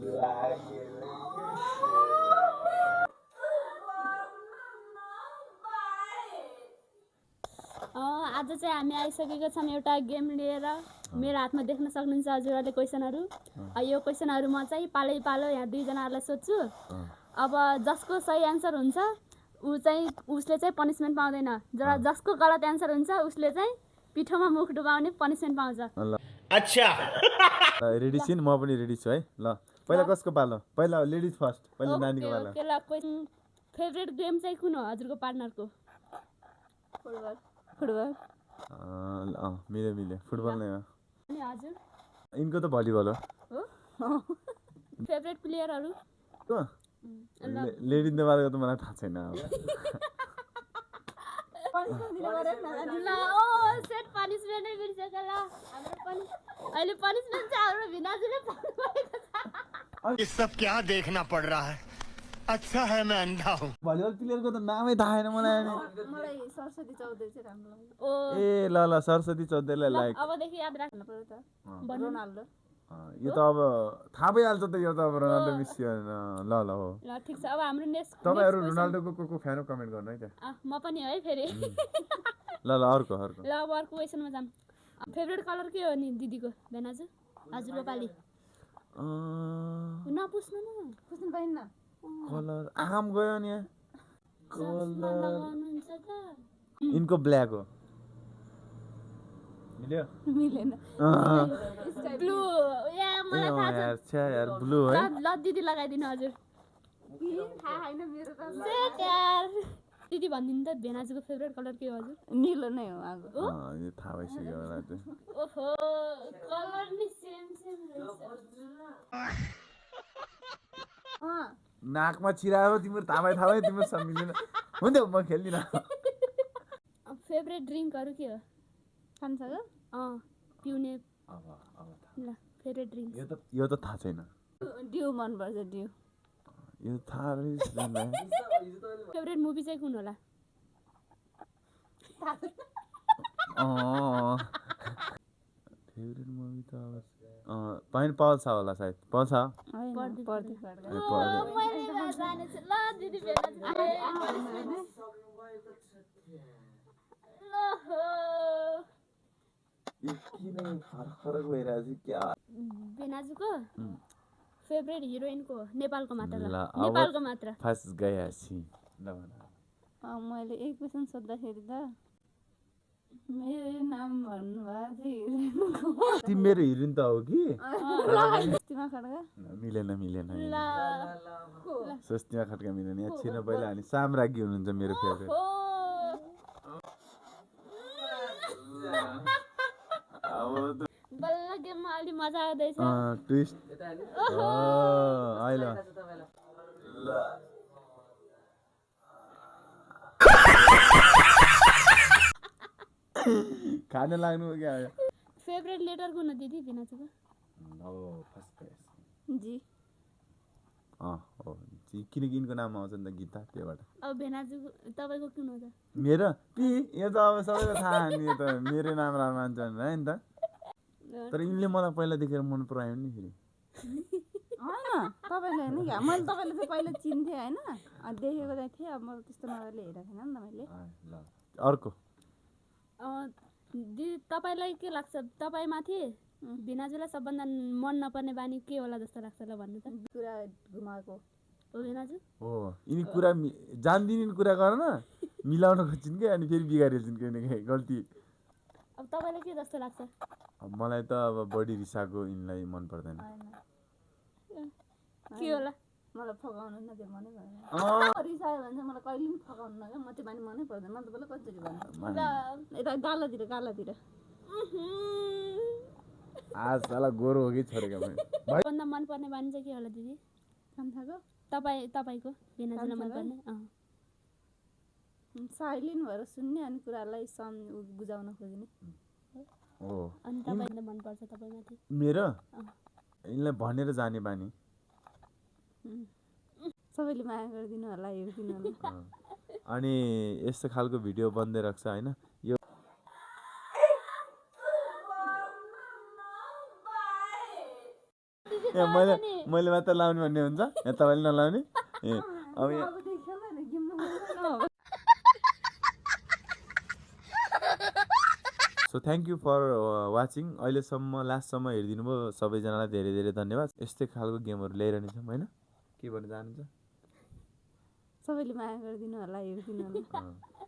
आज चाहिँ हामी आइसकेको छौँ एउटा गेम लिएर। मेरो हातमा देख्न सक्नुहुन्छ हजुरहरूले क्वेसनहरू। यो क्वेसनहरू म चाहिँ पालै पालो यहाँ दुईजनाहरूलाई सोध्छु। अब जसको सही एन्सर हुन्छ उसले चाहिँ पनिसमेन्ट पाउँदैन, जसको गलत एन्सर हुन्छ उसले चाहिँ पिठोमा मुख डुबाउने पनिसमेन्ट पाउँछ। अच्छा रेडी छिन्? म पनि रेडी छु है। ल पहिला कसको पालो? पहिला लेडिज फर्स्ट, पहिला नानीको पालो। ओके ल, क्वेसन फेभरेट गेम चाहिँ कुन हो हजुरको पार्टनरको? फुटबल। फुटबल मिल्यो फुटबल नै हो। अनि हजुर? यिनको त भलिबल हो। फेभरेट प्लेयरहरू? लेडिज नेपालको त मलाई थाहा छैन। सेट पनिसमेन्ट नै बिर्सेको ल। अहिले पनिसमेन्ट चाहिँ हाम्रो भिनाजुले पाउनुभएको छ। ये सब क्या देखना पड़ रहा है? अच्छा है मैं अंधा हूँ। भलिबल प्लेयरको त नामै थाहा छैन मलाई। मलाई सरस्वती चौधरी चाहिँ राम्रो लाग्छ। ए ल सरस्वती चौधरीलाई लाइक। अबदेखि याद राख्नु पर्यो त। रोनाल्डो। यो त अब थाहा भइहाल्छ त, यो त अब रोनाल्डो मेस्सी होइन। ल हो ल ठिक छ। अब हाम्रो नेक्स्ट तपाईहरु रोनाल्डोको को फ्यान हो कमेन्ट गर्नु है त। म पनि है फेरि। ल अर्को। ल अब अर्को क्वेसनमा जाम। फेभरेट कलर के हो नि दिदीको? बेनाजु हजुरको पाली। नपुस्नु न, पुस्नु पाइन्न। कलर आम गयो नि कलर लगाउनुहुन्छ त? इनको ब्ल्याक हो। मिलेन। ब्लू या मलाई थाहा छ यार ब्लू है। ल दिदी लगाइदिनु हजुर। थाहा हैन मेरो त। सेट यार। दिदी भन्दिनु त बेनाजुको फेभरेट कलर के हो हजुर? निलो नै हो आगो। यो थाहा भइसक्यो होला त। ओहो कलर नि सेम रहेछ। नाकमा छिरायो तिम्रो थाहा भयो तिम्रो सब मिलेन। हुन्छ म खेल्दिन। फेभरेट ड्रिङ्कहरू के हो? खान्छको? पिउने। ल फेभरेट ड्रिङ्क यो त थाहा छैन। ड्यू मन पर्छ ड्यू। यो थाहा छैन। फेभरेट मुभी चाहिँ कुन होला? फेभरेट मुभी त तपाईँ पाउँछ होला सायद। पाउँछ? फरक भइरहेछ क्या? बेनाजुको फेभरेट हिरोइनको नेपालको मात्र ल। नेपालको मात्र। फस गया छि। ल मैले एक क्वेशन सोध्दाखेरि त मेरो नाम भन्नुभएको थियो। तिमी मेरो हिरोइन त हो कि? स्वस्तिमा खड्का मिलेन। स्वस्तिमा खड्का मिलेन। यहाँ छिन पहिला अनि साम्राज्ञी हुनुहुन्छ मेरो फेभरेट। बल्ल गेममा अलि मजा आउँदैछ। ट्विस्ट आइला खाना लाग्नु क्या? फेभरेट लेटर कुन हो दिदी बेनाजुको? जी। किनकि यिनको नाम आउँछ नि त गीता, त्योबाट। अब बेनाजुको तपाईको कुन हो त? मेरो यो त अब सबैको थाहा नि, यो त मेरो नाम राम मान्छ नि त। तर यिनले मलाई पहिला देखेर मन परायो नि फेरि। हैन तपाईले हैन क्या, मैले तपाईले चाहिँ पहिला चिन्थे हैन, देखेको चाहिँ थिए। अब मैले त्यस्तो नगरले हेरेको थिएन नि त मैले। ल अर्को। दिदी तपाईलाई के लाग्छ? तपाईमाथि बेनाजुलाई सबभन्दा मन नपर्ने बानी के होला जस्तो लाग्छ ल भन्नु त? कुरा घुमाएको हो बेनाजु। हो यिनी कुरा जान्दिन कुरा गर्न मिलाउन खोज्छिन् के, अनि फेरि बिगारिहाल्छिन् केही न केही गल्ती। अब तपाईलाई के जस्तो लाग्छ? मलाई त अब बढी रिसाएको यिनलाई मन पर्दैन। के होला? मलाई फगाउनु न त्यो मनै पर्दैन। रिसायो भने चाहिँ मलाई कहिले पनि फगाउनु न क्या, म त्यो बानी मनै पर्दैन। म तपाईँलाई कसरी भन्छु? यता गालातिर आज साला गोरो हो कि छोडेको मैले। भन्दा मन पर्ने बानी चाहिँ के होला दिदी? कान्छाको? तपाईको बेनाजुलाई मन पर्ने? साइलेन्ट भएर सुन्ने अनि कुरालाई बुझाउन खोज्ने। हो अनि तपाईलाई मन पर्छ तपाईमाथि? मेरो यिनलाई भनेर जाने बानी। सबैले माया गरिदिनु होला, हेरिदिनु होला। अनि यस्तो खालको भिडियो बन्दै राख्छ हैन। यो ए मैले मात्र लाउने भन्ने हुन्छ यहाँ तपाईँले नलाउने ए अब so thank you for watching अहिलेसम्म लास्टसम्म हेरिदिनु भयो सबैजनालाई धेरै धेरै धन्यवाद यस्तै खालको गेमहरू ल्याइरहने छौँ होइन के भन्न चाहनुहुन्छ सबैले माया गरिदिनु होला हेरिदिनु होला